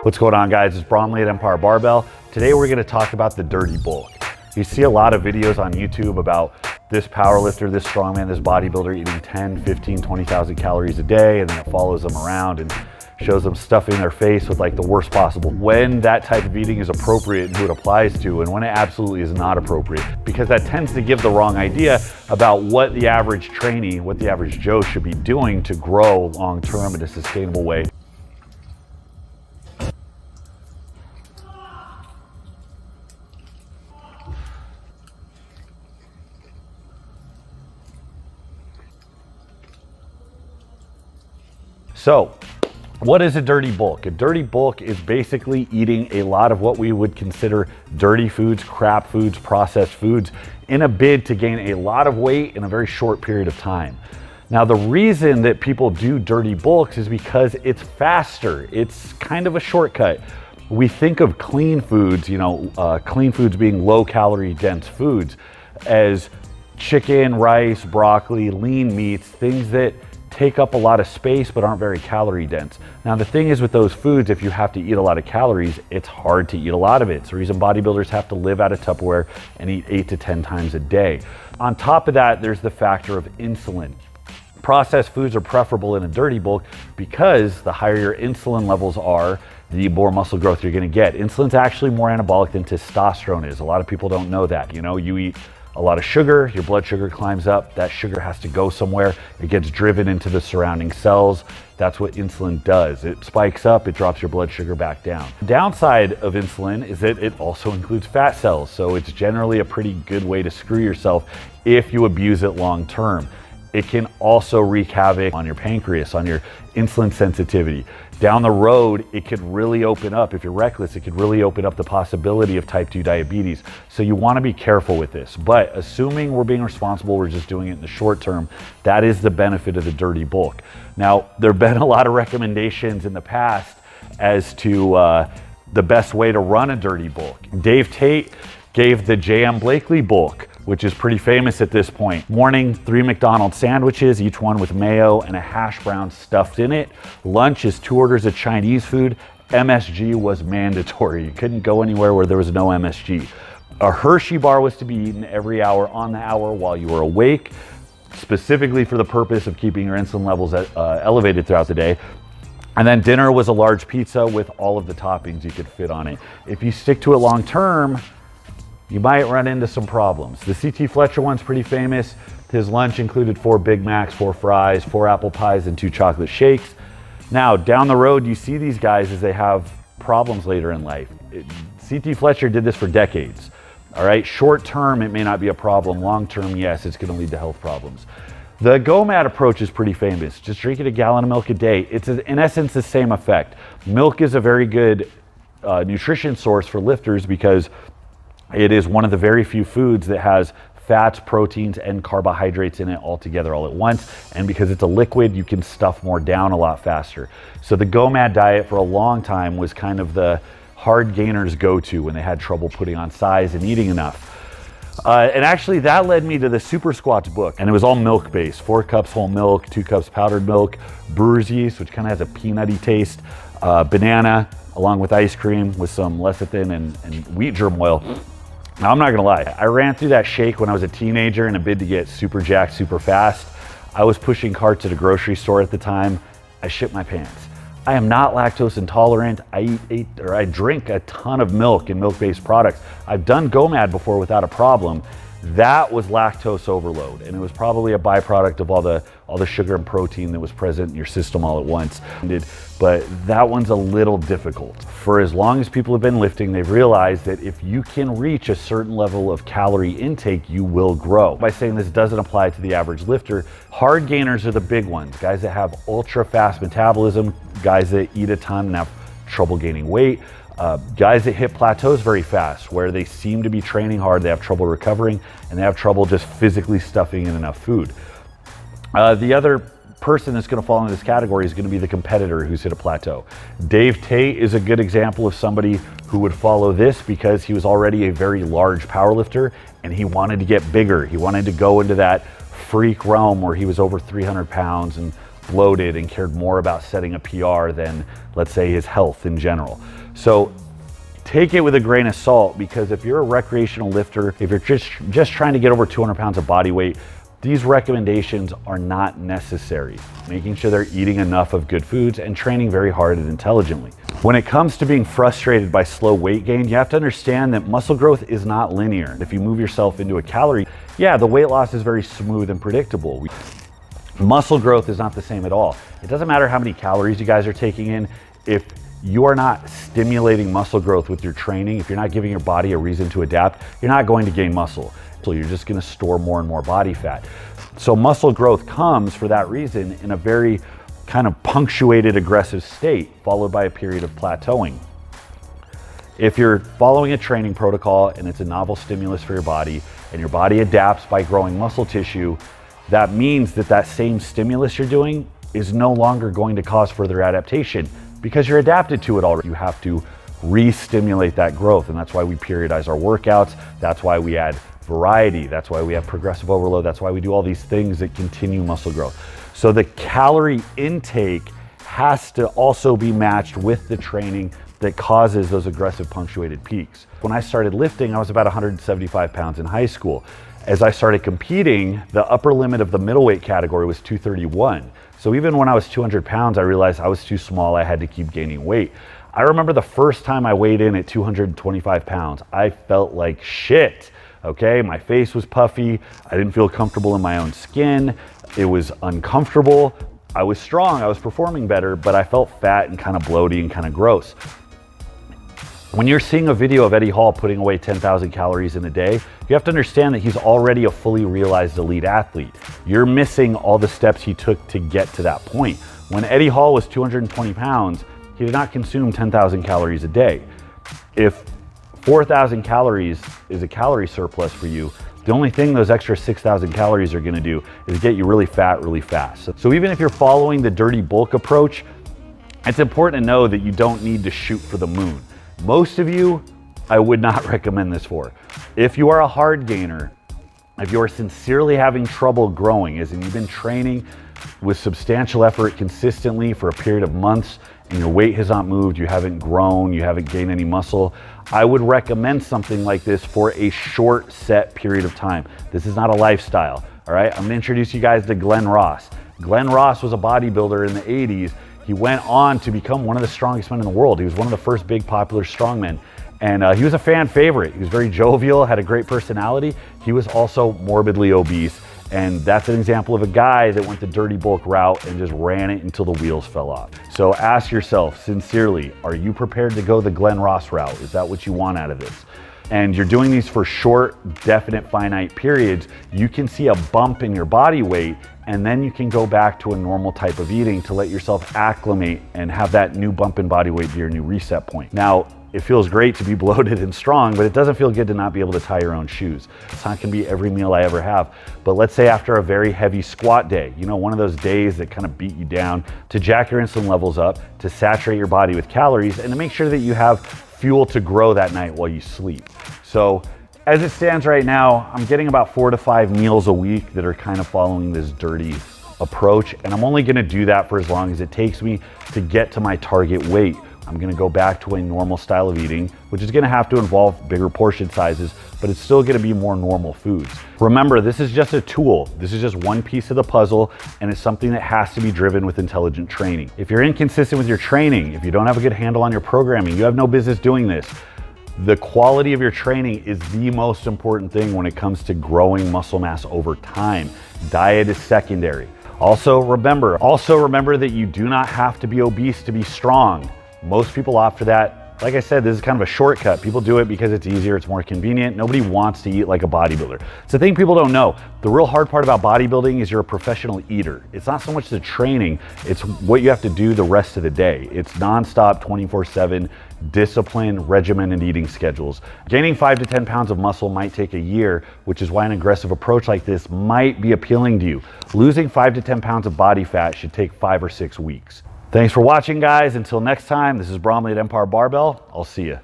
What's going on, guys? It's Bromley at Empire Barbell. Today we're going to talk about the dirty bulk. You see a lot of videos on YouTube about this powerlifter, this strongman, this bodybuilder eating 10, 15, 20,000 calories a day, and then it follows them around and shows them stuffing their face with like the worst possible. When that type of eating is appropriate and who it applies to, and when it absolutely is not appropriate, because that tends to give the wrong idea about what the average trainee, what the average Joe should be doing to grow long-term in a sustainable way. So, what is a dirty bulk? A dirty bulk is basically eating a lot of what we would consider dirty foods, crap foods, processed foods in a bid to gain a lot of weight in a very short period of time. Now, the reason that people do dirty bulks is because it's faster. It's kind of a shortcut. We think of clean foods, clean foods being low calorie dense foods as chicken, rice, broccoli, lean meats, things that take up a lot of space but aren't very calorie dense. Now the thing is with those foods, if you have to eat a lot of calories, it's hard to eat a lot of it. It's the reason bodybuilders have to live out of Tupperware and eat 8 to 10 times a day. On top of that, there's the factor of insulin. Processed foods are preferable in a dirty bulk because the higher your insulin levels are, the more muscle growth you're gonna get. Insulin's actually more anabolic than testosterone is. A lot of people don't know that. You eat a lot of sugar, your blood sugar climbs up, that sugar has to go somewhere, it gets driven into the surrounding cells. That's what insulin does. It spikes up, it drops your blood sugar back down. The downside of insulin is that it also includes fat cells, so it's generally a pretty good way to screw yourself if you abuse it long term. It can also wreak havoc on your pancreas, on your insulin sensitivity. Down the road, it could really open up, if you're reckless, it could really open up the possibility of type 2 diabetes. So you wanna be careful with this. But assuming we're being responsible, we're just doing it in the short term, that is the benefit of the dirty bulk. Now, there have been a lot of recommendations in the past as to the best way to run a dirty bulk. Dave Tate gave the J.M. Blakely bulk, which is pretty famous at this point. Morning, 3 McDonald's sandwiches, each one with mayo and a hash brown stuffed in it. Lunch is 2 orders of Chinese food. MSG was mandatory. You couldn't go anywhere where there was no MSG. A Hershey bar was to be eaten every hour on the hour while you were awake, specifically for the purpose of keeping your insulin levels elevated throughout the day. And then dinner was a large pizza with all of the toppings you could fit on it. If you stick to it long term, you might run into some problems. The C.T. Fletcher one's pretty famous. His lunch included 4 Big Macs, 4 fries, 4 apple pies, and 2 chocolate shakes. Now, down the road, you see these guys as they have problems later in life. C.T. Fletcher did this for decades. All right, short term, it may not be a problem. Long term, yes, it's gonna lead to health problems. The GOMAD approach is pretty famous. Just drinking a gallon of milk a day. It's in essence the same effect. Milk is a very good nutrition source for lifters because it is one of the very few foods that has fats, proteins, and carbohydrates in it all together all at once. And because it's a liquid, you can stuff more down a lot faster. So the GOMAD diet for a long time was kind of the hard gainers go-to when they had trouble putting on size and eating enough. And actually that led me to the Super Squats book, and it was all milk-based. 4 cups whole milk, 2 cups powdered milk, brewer's yeast, which kind of has a peanutty taste, banana, along with ice cream with some lecithin and wheat germ oil. Now, I'm not gonna lie, I ran through that shake when I was a teenager in a bid to get super jacked super fast. I was pushing carts at a grocery store at the time. I shit my pants. I am not lactose intolerant. I drink a ton of milk and milk-based products. I've done GOMAD before without a problem. That was lactose overload, and it was probably a byproduct of all the sugar and protein that was present in your system all at once. But that one's a little difficult. For as long as people have been lifting, they've realized that if you can reach a certain level of calorie intake, you will grow. By saying this doesn't apply to the average lifter, hard gainers are the big ones. Guys that have ultra fast metabolism, guys that eat a ton and have trouble gaining weight, guys that hit plateaus very fast, where they seem to be training hard, they have trouble recovering, and they have trouble just physically stuffing in enough food. The other person that's going to fall into this category is going to be the competitor who's hit a plateau. Dave Tate is a good example of somebody who would follow this because he was already a very large powerlifter and he wanted to get bigger. He wanted to go into that freak realm where he was over 300 pounds and bloated and cared more about setting a PR than, let's say, his health in general. So take it with a grain of salt, because if you're a recreational lifter, if you're just trying to get over 200 pounds of body weight, these recommendations are not necessary. Making sure they're eating enough of good foods and training very hard and intelligently. When it comes to being frustrated by slow weight gain, you have to understand that muscle growth is not linear. If you move yourself into a calorie, yeah, the weight loss is very smooth and predictable. Muscle growth is not the same at all. It doesn't matter how many calories you guys are taking in. If you are not stimulating muscle growth with your training, if you're not giving your body a reason to adapt, you're not going to gain muscle. So you're just going to store more and more body fat. So muscle growth comes for that reason in a very kind of punctuated aggressive state, followed by a period of plateauing. If you're following a training protocol and it's a novel stimulus for your body, and your body adapts by growing muscle tissue, that means that that same stimulus you're doing is no longer going to cause further adaptation, because you're adapted to it already. You have to re-stimulate that growth, and that's why we periodize our workouts. That's why we add variety. That's why we have progressive overload. That's why we do all these things that continue muscle growth. So the calorie intake has to also be matched with the training that causes those aggressive punctuated peaks. When I started lifting, I was about 175 pounds in high school. As I started competing, the upper limit of the middleweight category was 231. So even when I was 200 pounds, I realized I was too small. I had to keep gaining weight. I remember the first time I weighed in at 225 pounds, I felt like shit. Okay, my face was puffy. I didn't feel comfortable in my own skin. It was uncomfortable. I was strong, I was performing better, but I felt fat and kind of bloaty and kind of gross. When you're seeing a video of Eddie Hall putting away 10,000 calories in a day, you have to understand that he's already a fully realized elite athlete. You're missing all the steps he took to get to that point. When Eddie Hall was 220 pounds, he did not consume 10,000 calories a day. If 4,000 calories is a calorie surplus for you, the only thing those extra 6,000 calories are gonna do is get you really fat really fast. So even if you're following the dirty bulk approach, it's important to know that you don't need to shoot for the moon. Most of you, I would not recommend this for. If you are a hard gainer, if you're sincerely having trouble growing, as in you've been training with substantial effort consistently for a period of months and your weight has not moved, you haven't grown, you haven't gained any muscle, I would recommend something like this for a short set period of time. This is not a lifestyle, all right? I'm gonna introduce you guys to Glenn Ross. Glenn Ross was a bodybuilder in the 80s. He went on to become one of the strongest men in the world. He was one of the first big popular strongmen. And he was a fan favorite. He was very jovial, had a great personality. He was also morbidly obese. And that's an example of a guy that went the dirty bulk route and just ran it until the wheels fell off. So ask yourself sincerely, are you prepared to go the Glenn Ross route? Is that what you want out of this? And you're doing these for short, definite, finite periods, you can see a bump in your body weight, and then you can go back to a normal type of eating to let yourself acclimate and have that new bump in body weight be your new reset point. Now, it feels great to be bloated and strong, but it doesn't feel good to not be able to tie your own shoes. It's not gonna be every meal I ever have, but let's say after a very heavy squat day, you know, one of those days that kind of beat you down, to jack your insulin levels up, to saturate your body with calories, and to make sure that you have fuel to grow that night while you sleep. So as it stands right now, I'm getting about 4 to 5 meals a week that are kind of following this dirty approach, and I'm only gonna do that for as long as it takes me to get to my target weight. I'm gonna go back to a normal style of eating, which is gonna have to involve bigger portion sizes, but it's still gonna be more normal foods. Remember, this is just a tool. This is just one piece of the puzzle, and it's something that has to be driven with intelligent training. If you're inconsistent with your training, if you don't have a good handle on your programming, you have no business doing this. The quality of your training is the most important thing when it comes to growing muscle mass over time. Diet is secondary. Also remember that you do not have to be obese to be strong. Most people opt for that. Like I said, this is kind of a shortcut. People do it because it's easier, it's more convenient. Nobody wants to eat like a bodybuilder. It's the thing people don't know. The real hard part about bodybuilding is you're a professional eater. It's not so much the training, it's what you have to do the rest of the day. It's nonstop, 24/7, discipline, regimented eating schedules. Gaining 5 to 10 pounds of muscle might take a year, which is why an aggressive approach like this might be appealing to you. Losing 5 to 10 pounds of body fat should take 5 or 6 weeks. Thanks for watching, guys. Until next time, this is Bromley at Empire Barbell. I'll see you.